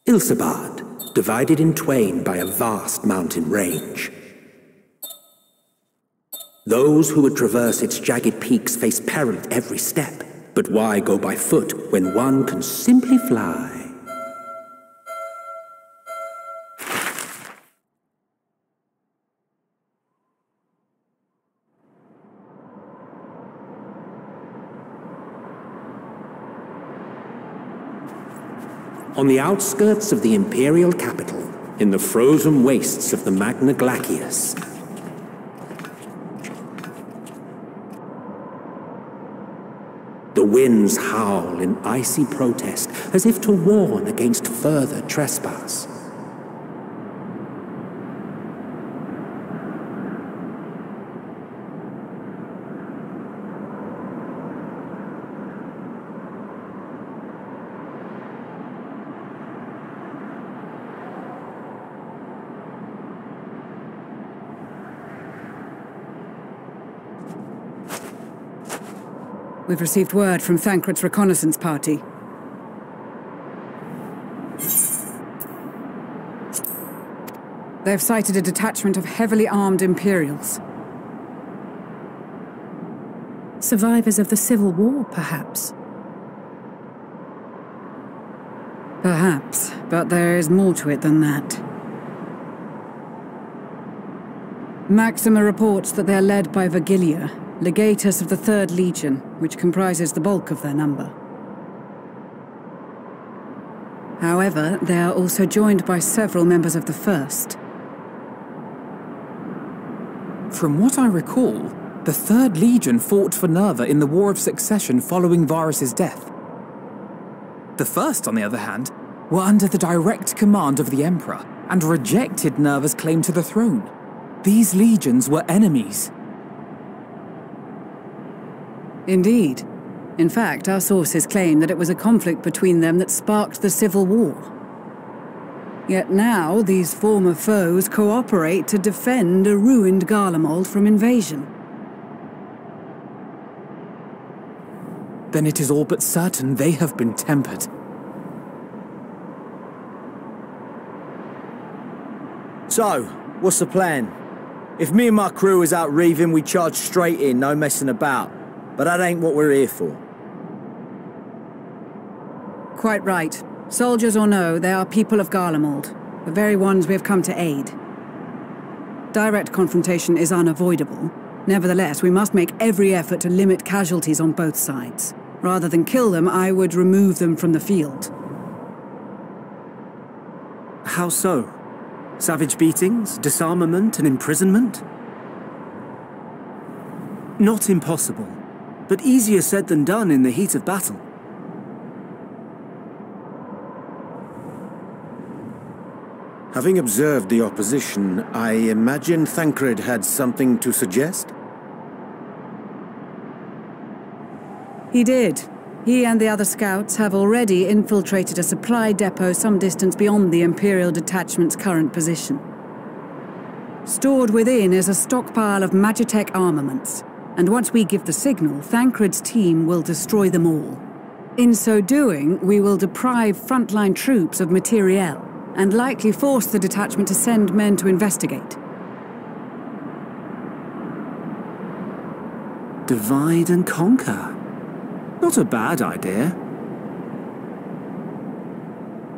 Ilsabard, divided in twain by a vast mountain range. Those who would traverse its jagged peaks face peril at every step. But why go by foot when one can simply fly? On the outskirts of the Imperial capital, in the frozen wastes of the Magna Glacius, the winds howl in icy protest, as if to warn against further trespass. We've received word from Thancred's reconnaissance party. They've sighted a detachment of heavily armed Imperials. Survivors of the Civil War, perhaps? Perhaps, but there is more to it than that. Maxima reports that they're led by Virgilia, legatus of the 3rd Legion, which comprises the bulk of their number. However, they are also joined by several members of the 1st. From what I recall, the 3rd Legion fought for Nerva in the War of Succession following Varus's death. The 1st, on the other hand, were under the direct command of the Emperor and rejected Nerva's claim to the throne. These legions were enemies. Indeed. In fact, our sources claim that it was a conflict between them that sparked the Civil War. Yet now, these former foes cooperate to defend a ruined Garlemald from invasion. Then it is all but certain they have been tempered. So, what's the plan? If me and my crew is out reaving, we charge straight in, no messing about. But that ain't what we're here for. Quite right. Soldiers or no, they are people of Garlemald, the very ones we have come to aid. Direct confrontation is unavoidable. Nevertheless, we must make every effort to limit casualties on both sides. Rather than kill them, I would remove them from the field. How so? Savage beatings, disarmament, and imprisonment? Not impossible, but easier said than done in the heat of battle. Having observed the opposition, I imagine Thancred had something to suggest? He did. He and the other scouts have already infiltrated a supply depot some distance beyond the Imperial detachment's current position. Stored within is a stockpile of Magitech armaments, and once we give the signal, Thancred's team will destroy them all. In so doing, we will deprive frontline troops of materiel, and likely force the detachment to send men to investigate. Divide and conquer. Not a bad idea.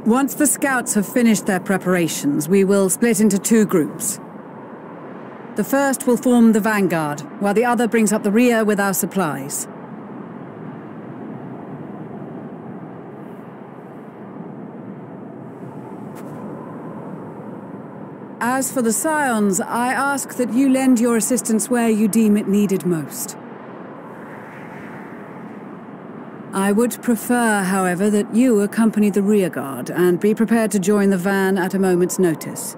Once the scouts have finished their preparations, we will split into 2 groups. The first will form the vanguard, while the other brings up the rear with our supplies. As for the Scions, I ask that you lend your assistance where you deem it needed most. I would prefer, however, that you accompany the rearguard and be prepared to join the van at a moment's notice.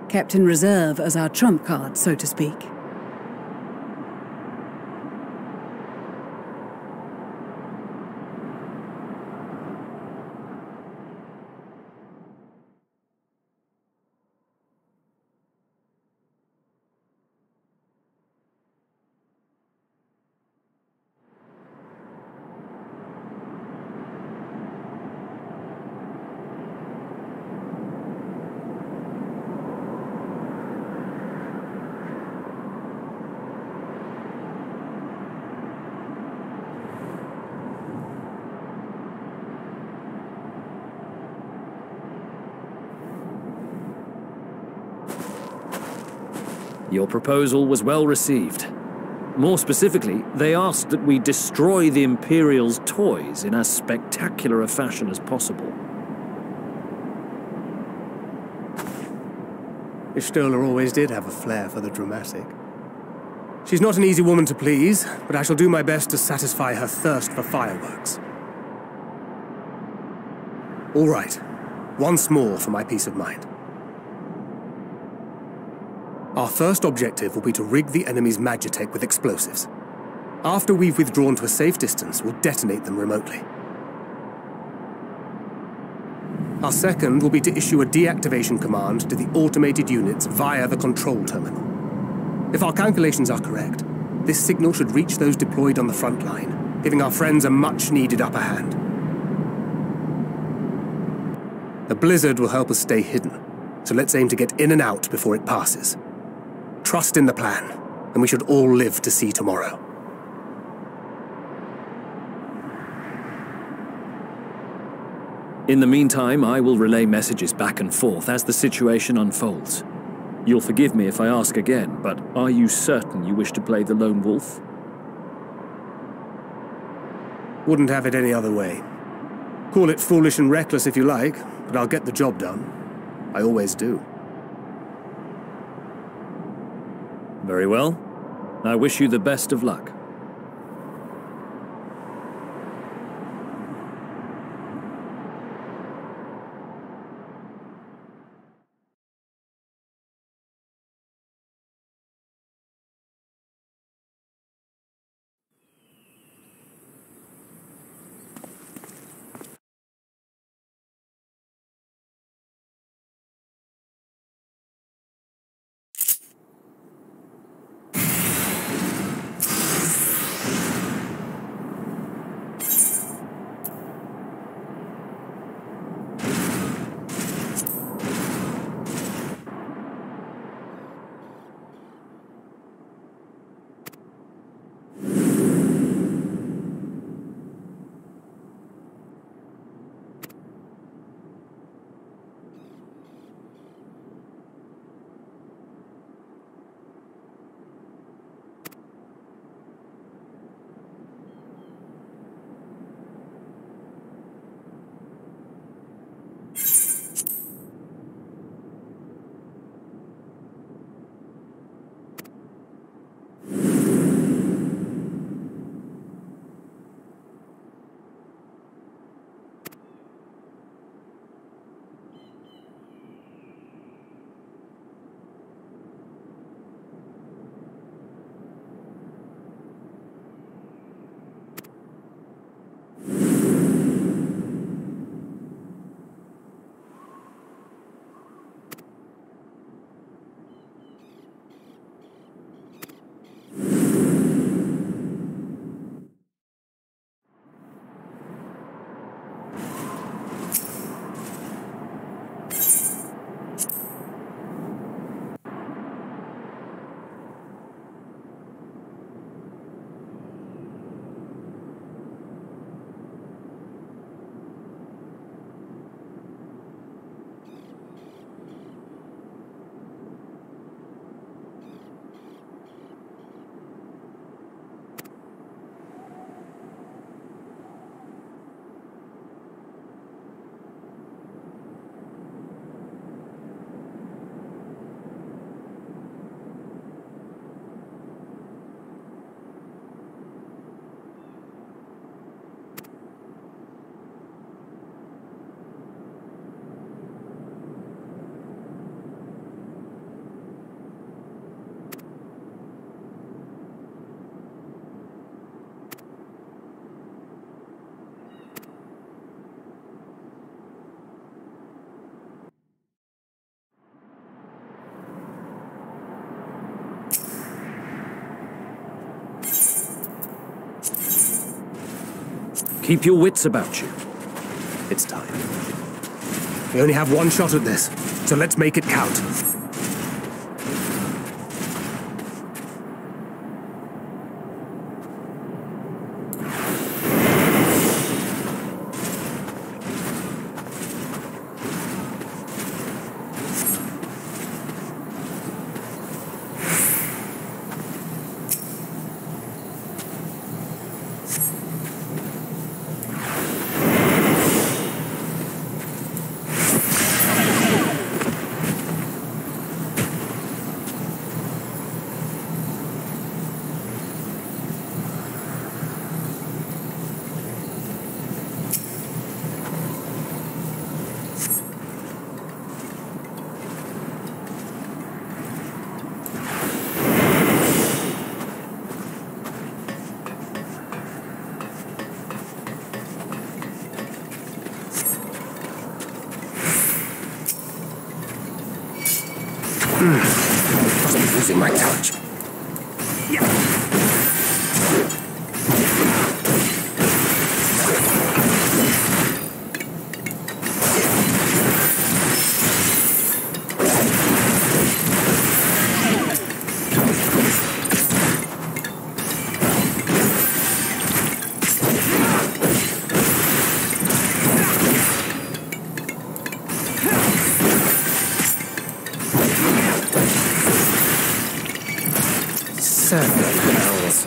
Kept in reserve as our trump card, so to speak. Your proposal was well received. More specifically, they asked that we destroy the Imperial's toys in as spectacular a fashion as possible. Ishtola always did have a flair for the dramatic. She's not an easy woman to please, but I shall do my best to satisfy her thirst for fireworks. All right, once more for my peace of mind. Our first objective will be to rig the enemy's magitech with explosives. After we've withdrawn to a safe distance, we'll detonate them remotely. Our second will be to issue a deactivation command to the automated units via the control terminal. If our calculations are correct, this signal should reach those deployed on the front line, giving our friends a much-needed upper hand. The blizzard will help us stay hidden, so let's aim to get in and out before it passes. Trust in the plan, and we should all live to see tomorrow. In the meantime, I will relay messages back and forth as the situation unfolds. You'll forgive me if I ask again, but are you certain you wish to play the lone wolf? Wouldn't have it any other way. Call it foolish and reckless if you like, but I'll get the job done. I always do. Very well. I wish you the best of luck. Keep your wits about you. It's time. We only have one shot at this, so let's make it count. Must be losing my touch. 7 hells.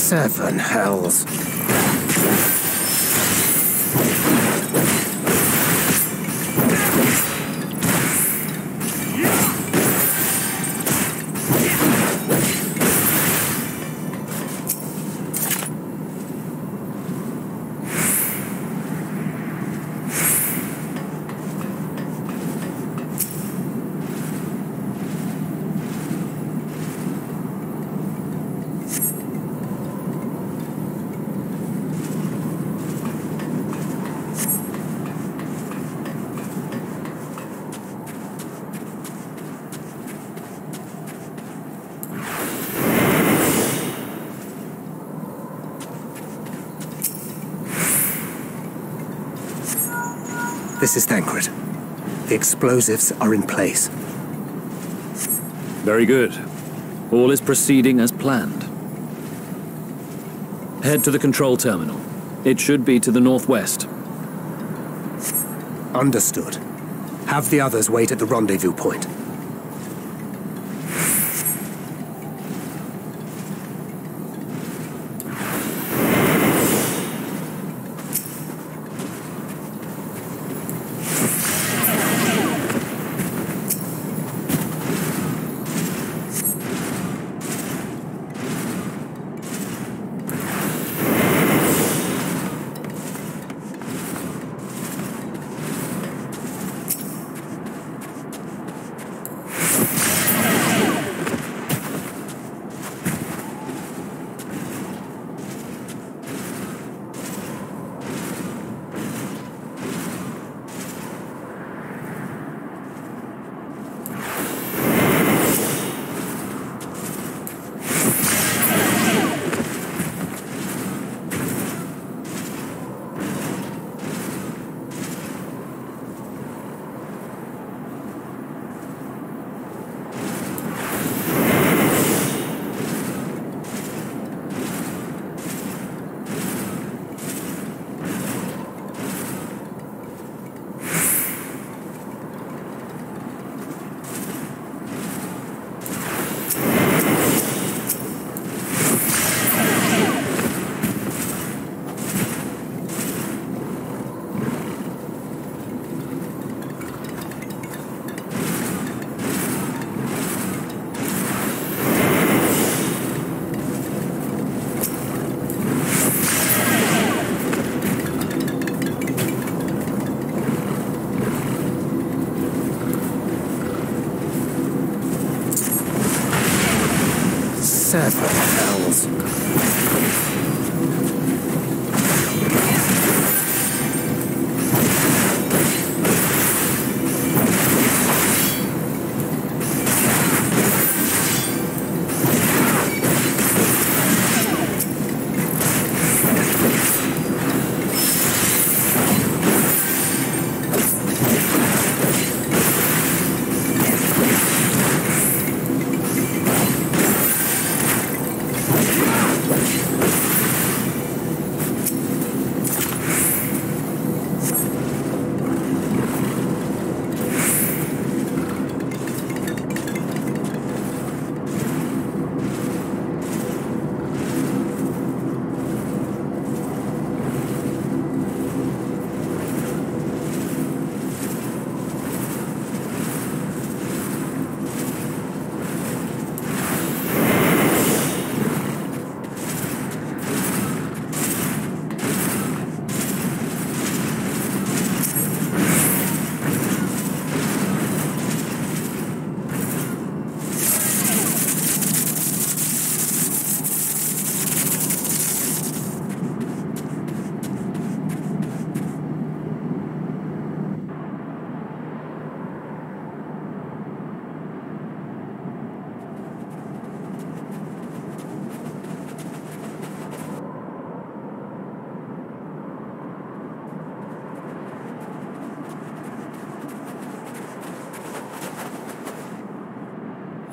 Seven hells. This is Thancred. The explosives are in place. Very good. All is proceeding as planned. Head to the control terminal. It should be to the northwest. Understood. Have the others wait at the rendezvous point.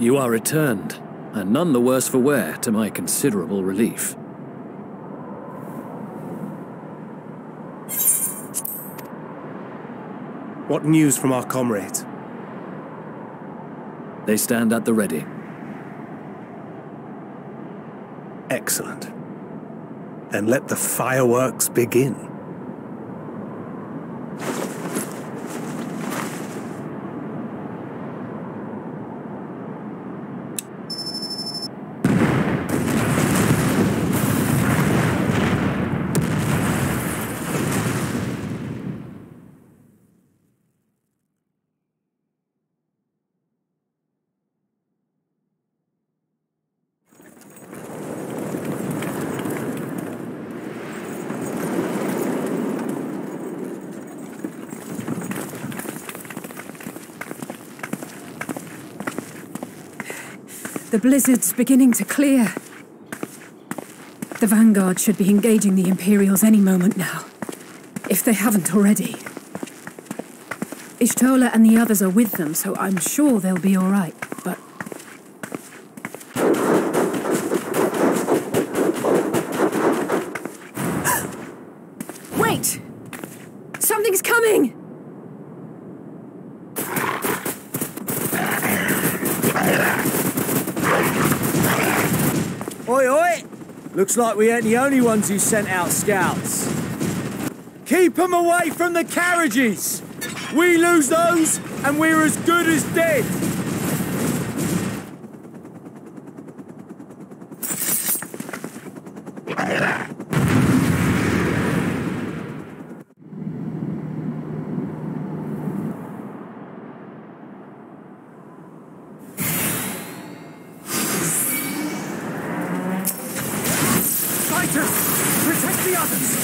You are returned, and none the worse for wear, to my considerable relief. What news from our comrades? They stand at the ready. Excellent. Then let the fireworks begin. The blizzard's beginning to clear. The Vanguard should be engaging the Imperials any moment now, if they haven't already. Ishtola and the others are with them, so I'm sure they'll be all right, but... Wait! Something's coming! Oi, oi! Looks like we ain't the only ones who sent out scouts. Keep them away from the carriages! We lose those, and we're as good as dead! Protect the others!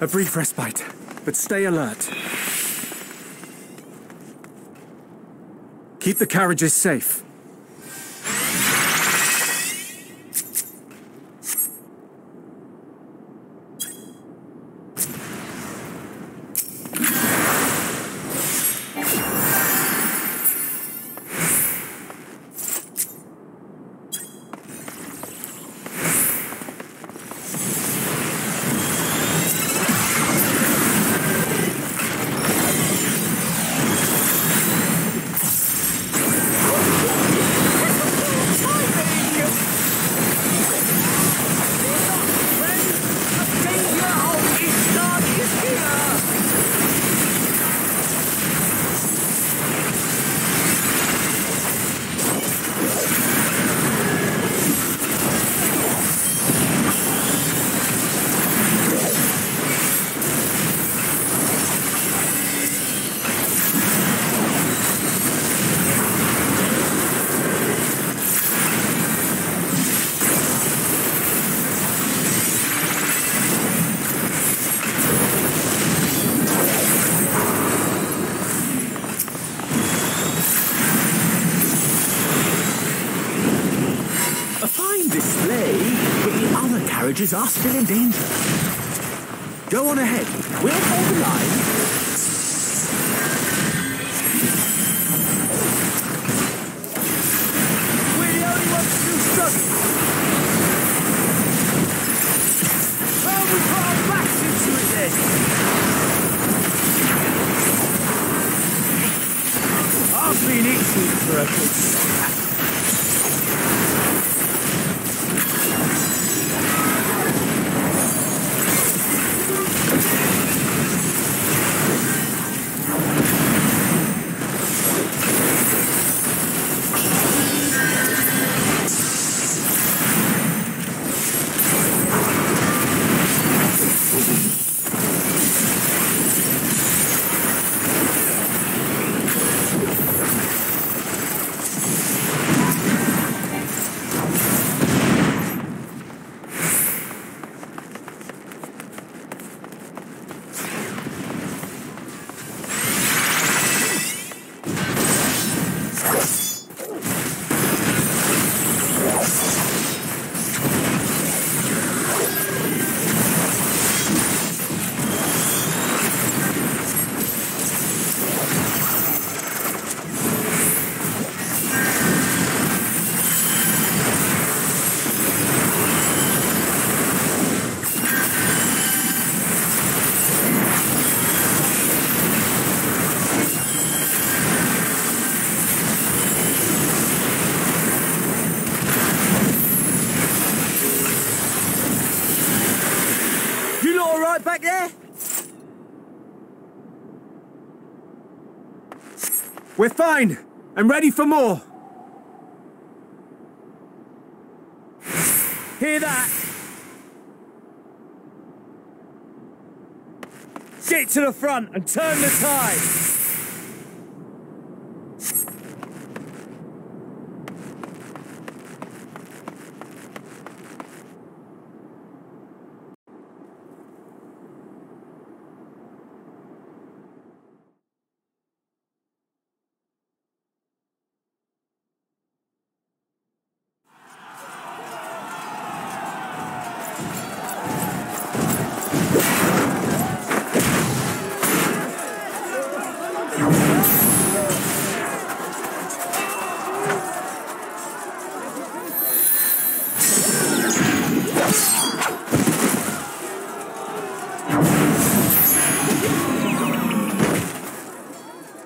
A brief respite, but stay alert. Keep the carriages safe. Carriages are still in danger. Go on ahead. We'll hold the line. We're the only ones still struggling. Oh, we put our backs into it then. I've been itching for a good scrap. We're fine, and ready for more. Hear that? Get to the front and turn the tide!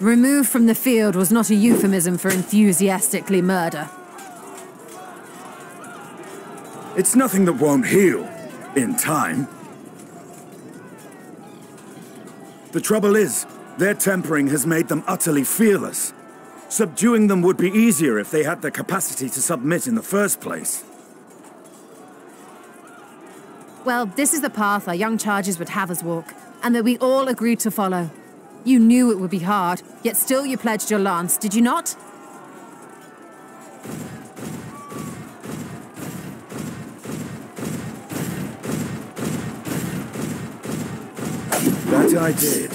Removed from the field was not a euphemism for enthusiastically murder. It's nothing that won't heal, in time. The trouble is, their tempering has made them utterly fearless. Subduing them would be easier if they had the capacity to submit in the first place. Well, this is the path our young charges would have us walk, and that we all agreed to follow. You knew it would be hard, yet still you pledged your lance, did you not? That I did.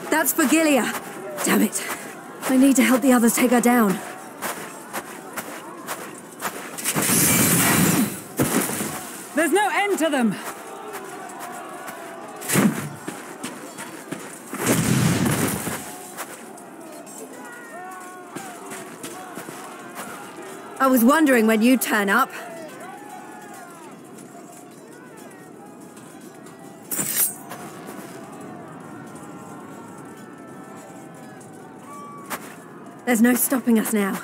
That's for Gilia. Damn it. I need to help the others take her down. There's no end to them! I was wondering when you'd turn up. There's no stopping us now.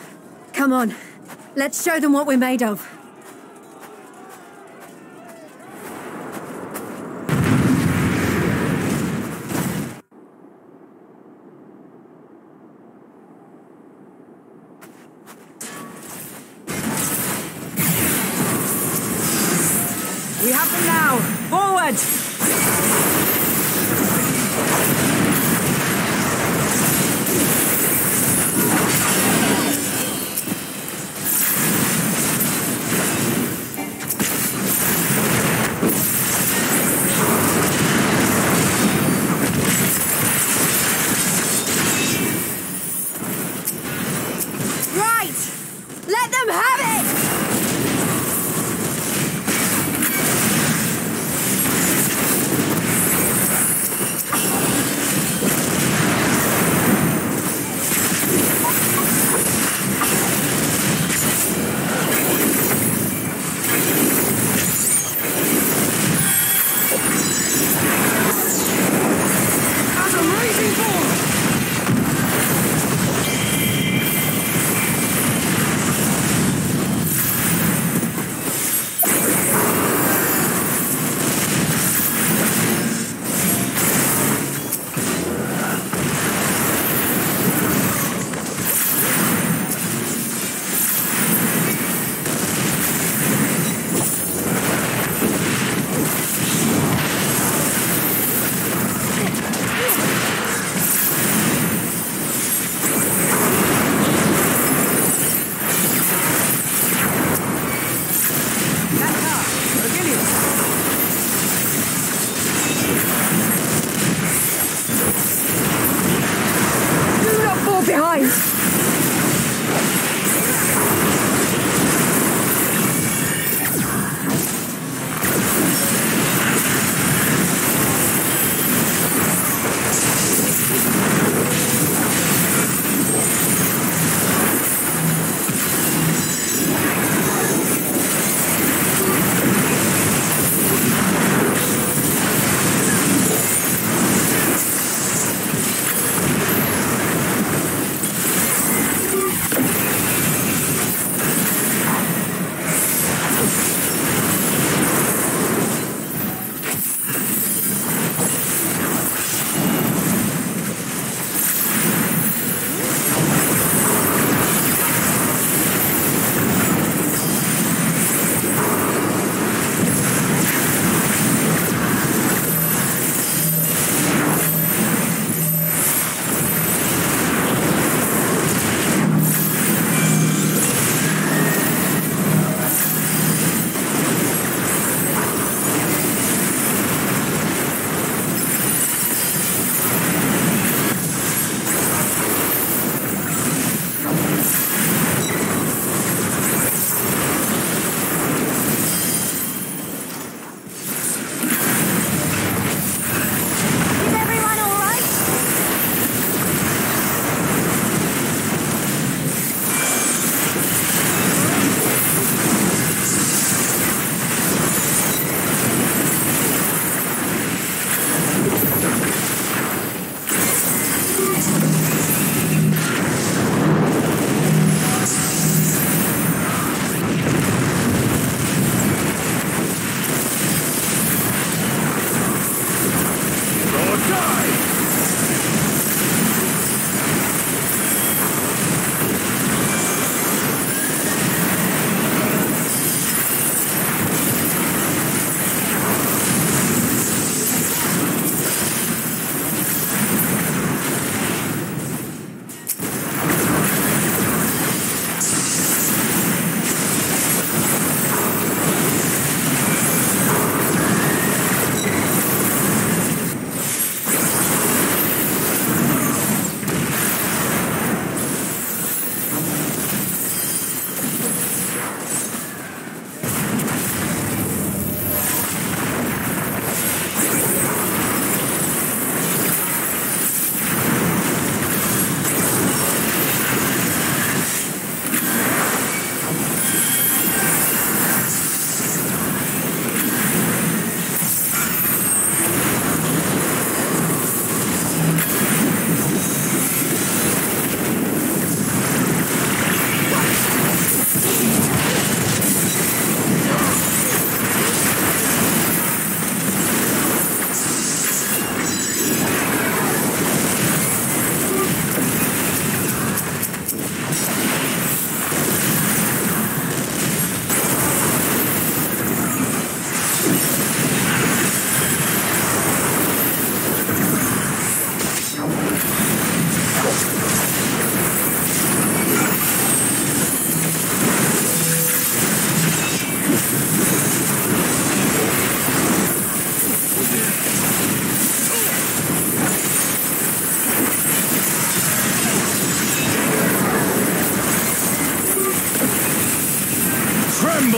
Come on, let's show them what we're made of. We have them now! Forward! Let them have it!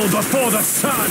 kneel before the sun!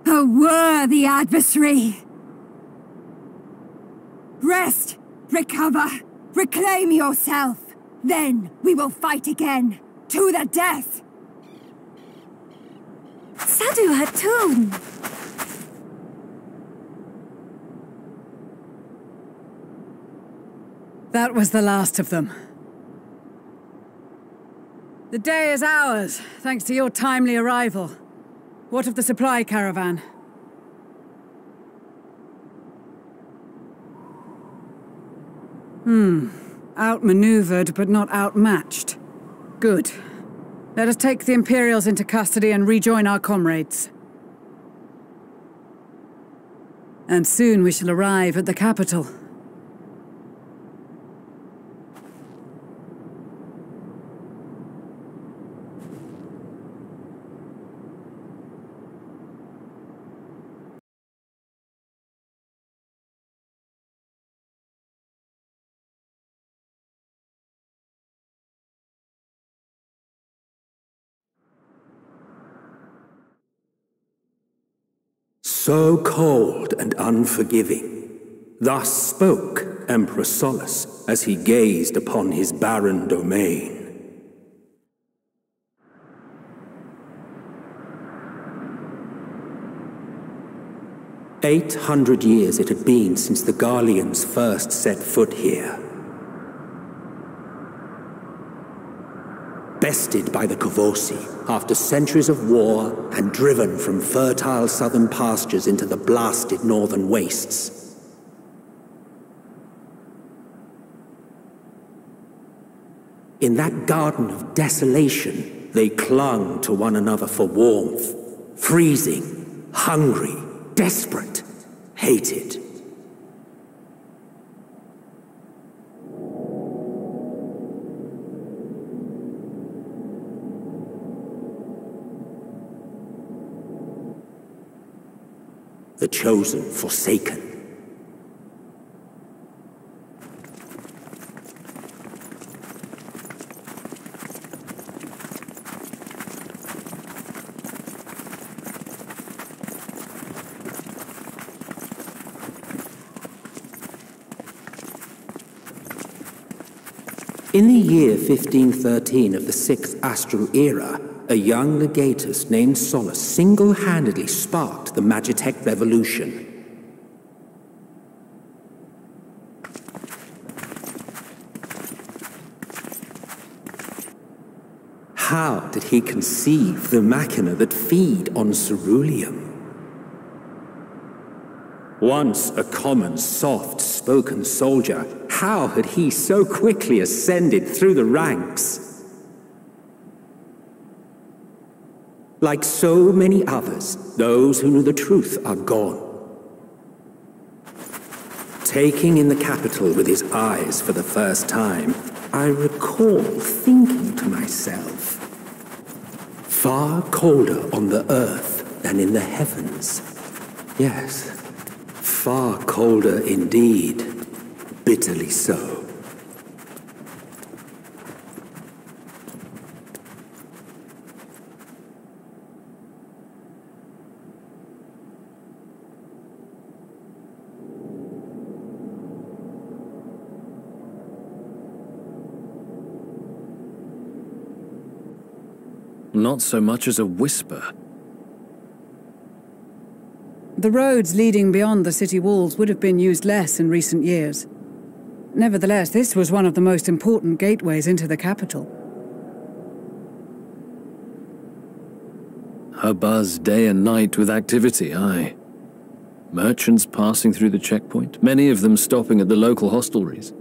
A worthy adversary! Rest! Recover! Reclaim yourself! Then we will fight again! To the death! Sadu Hatun! That was the last of them. The day is ours, thanks to your timely arrival. What of the supply caravan? Outmaneuvered, but not outmatched. Good. Let us take the Imperials into custody and rejoin our comrades. And soon we shall arrive at the capital. So cold and unforgiving. Thus spoke Emperor Solus as he gazed upon his barren domain. "800 years it had been since the Garleans first set foot here. Bested by the Kovosi after centuries of war and driven from fertile southern pastures into the blasted northern wastes. In that garden of desolation, they clung to one another for warmth, freezing, hungry, desperate, hated. The chosen forsaken. In the year 1513 of the 6th Astral Era, a young legatus named Solus single-handedly sparked the Magitech Revolution. How did he conceive the machina that feed on ceruleum? Once a common, soft-spoken soldier, how had he so quickly ascended through the ranks? Like so many others, those who knew the truth are gone. Taking in the capital with his eyes for the first time, I recall thinking to myself, far colder on the earth than in the heavens. Yes, far colder indeed, bitterly so. not so much as a whisper. The roads leading beyond the city walls would have been used less in recent years. Nevertheless, this was one of the most important gateways into the capital. A buzz day and night with activity, aye. Merchants passing through the checkpoint, many of them stopping at the local hostelries.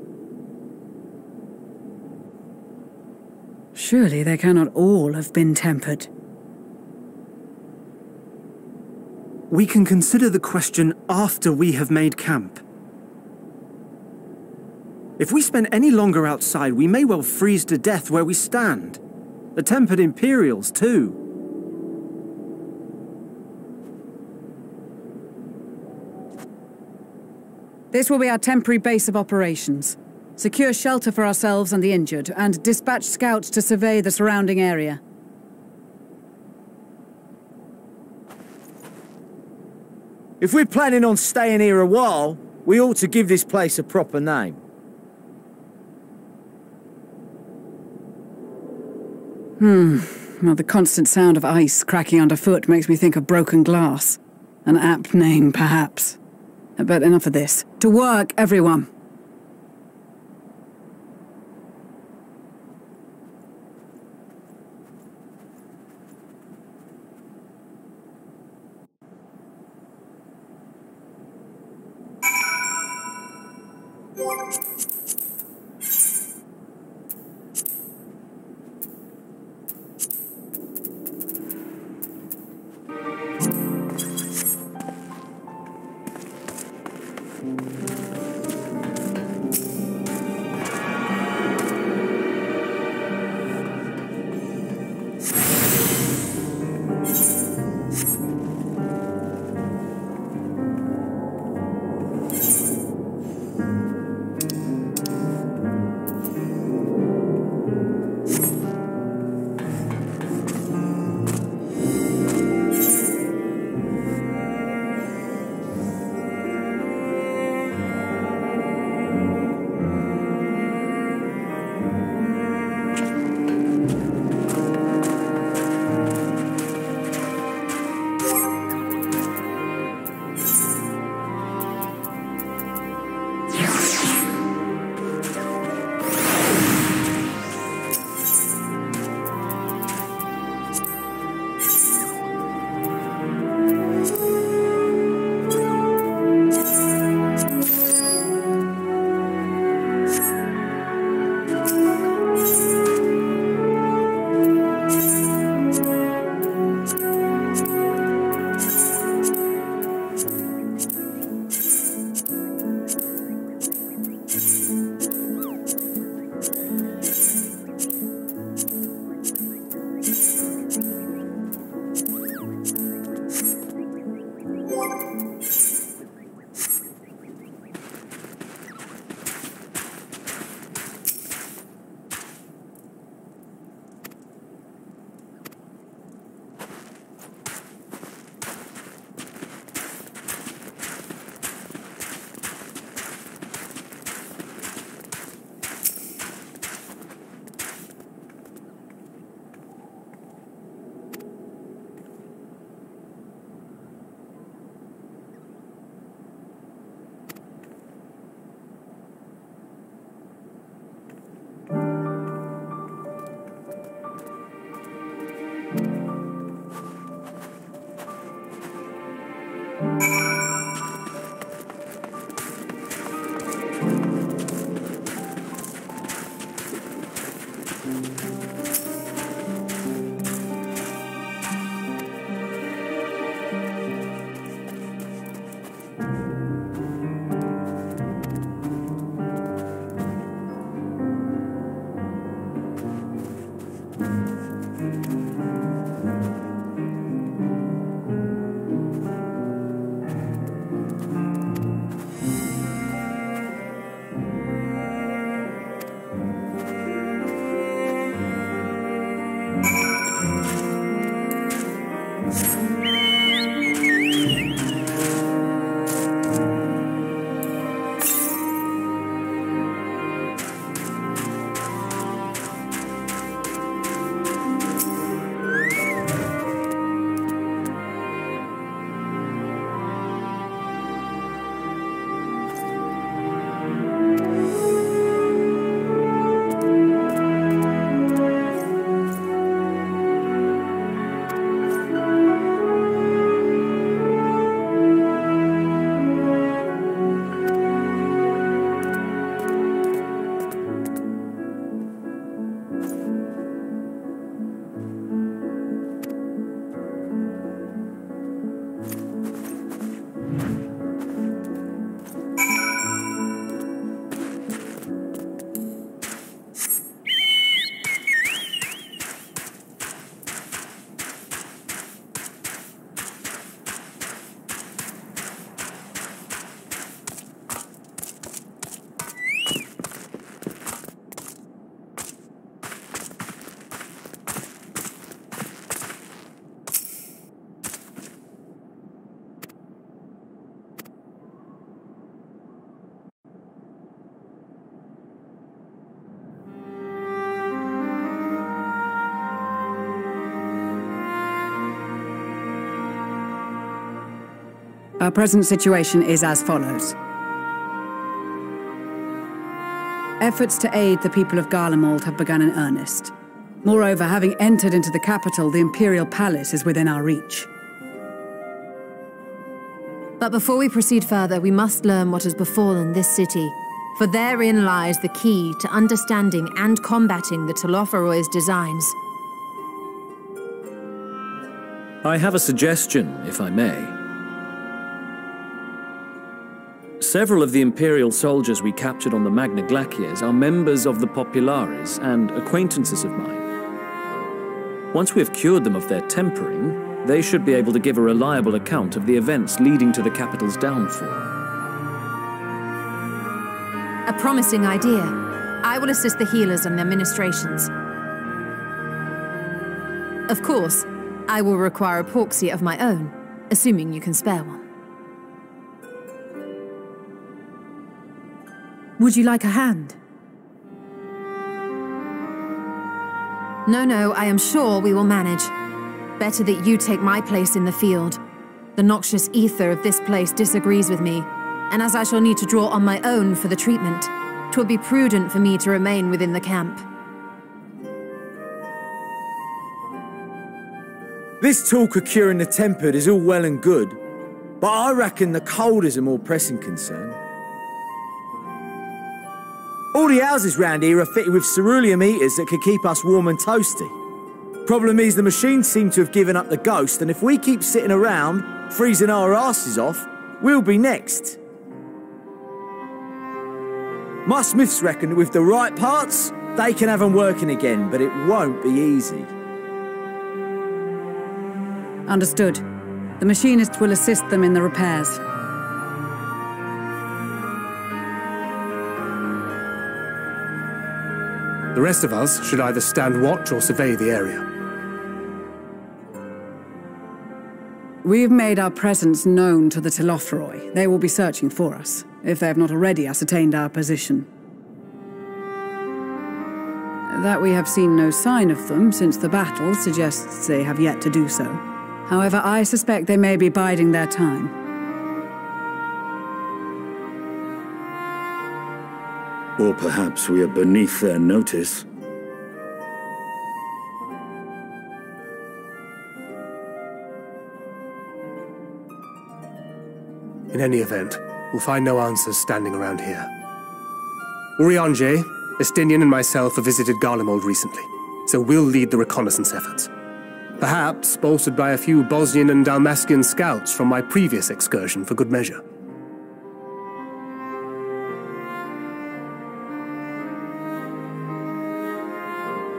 Surely they cannot all have been tempered. We can consider the question after we have made camp. If we spend any longer outside, we may well freeze to death where we stand. The tempered Imperials, too. This will be our temporary base of operations. Secure shelter for ourselves and the injured, and dispatch scouts to survey the surrounding area. If we're planning on staying here a while, we ought to give this place a proper name. Well, the constant sound of ice cracking underfoot makes me think of broken glass. An apt name, perhaps. But enough of this. To work, everyone! Our present situation is as follows. Efforts to aid the people of Garlemald have begun in earnest. Moreover, having entered into the capital, the Imperial Palace is within our reach. But before we proceed further, we must learn what has befallen this city, for therein lies the key to understanding and combating the Telophoroid's designs. I have a suggestion, if I may. Several of the Imperial soldiers we captured on the Magna Glaciers are members of the Populares and acquaintances of mine. Once we have cured them of their tempering, they should be able to give a reliable account of the events leading to the capital's downfall. A promising idea. I will assist the healers and their ministrations. Of course, I will require a proxy of my own, assuming you can spare one. Would you like a hand? No, I am sure we will manage. Better that you take my place in the field. The noxious ether of this place disagrees with me, and as I shall need to draw on my own for the treatment, 'twill be prudent for me to remain within the camp. This talk of curing the tempered is all well and good, but I reckon the cold is a more pressing concern. All the houses round here are fitted with ceruleum heaters that could keep us warm and toasty. Problem is, the machines seem to have given up the ghost, and if we keep sitting around, freezing our asses off, we'll be next. My smiths reckon that with the right parts, they can have them working again, but it won't be easy. Understood. The machinists will assist them in the repairs. The rest of us should either stand watch or survey the area. We've made our presence known to the Telophoroi. They will be searching for us, if they have not already ascertained our position. That we have seen no sign of them since the battle suggests they have yet to do so. However, I suspect they may be biding their time. Or perhaps we are beneath their notice. In any event, we'll find no answers standing around here. Urianger, Estinian and myself have visited Garlemald recently, so we'll lead the reconnaissance efforts. Perhaps bolstered by a few Bosnian and Dalmatian scouts from my previous excursion for good measure.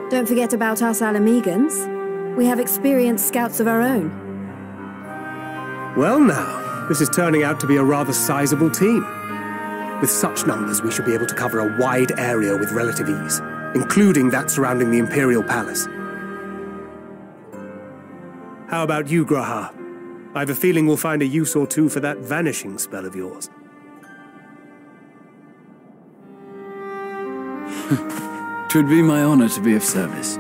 Don't forget about us Alamegans. We have experienced scouts of our own. Well now, this is turning out to be a rather sizable team. With such numbers, we should be able to cover a wide area with relative ease, including that surrounding the Imperial Palace. How about you, Graha? I have a feeling we'll find a use or two for that vanishing spell of yours. Twould be my honor to be of service,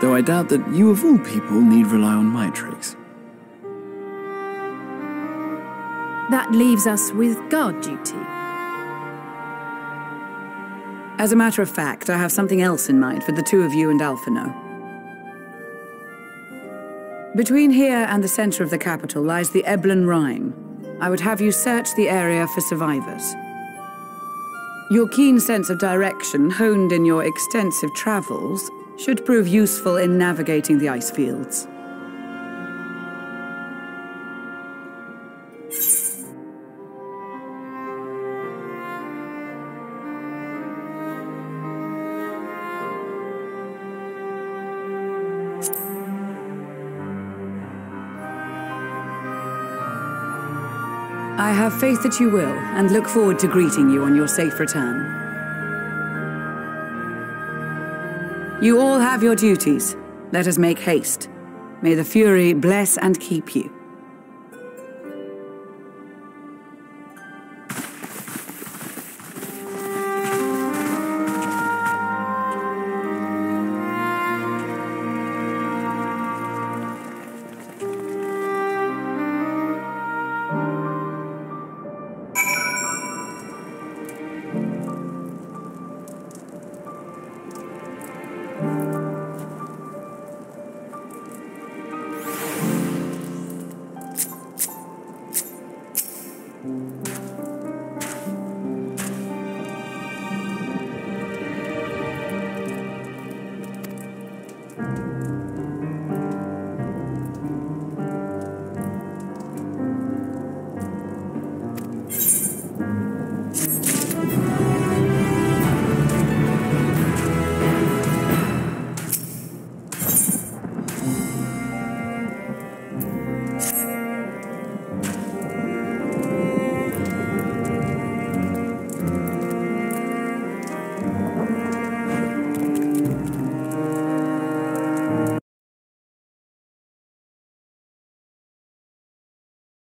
though I doubt that you of all people need rely on my tricks. That leaves us with guard duty. As a matter of fact, I have something else in mind for the two of you and Alphino. Between here and the center of the capital lies the Eblan Rhine. I would have you search the area for survivors. Your keen sense of direction, honed in your extensive travels, should prove useful in navigating the ice fields. I have faith that you will, and look forward to greeting you on your safe return. You all have your duties. Let us make haste. May the Fury bless and keep you.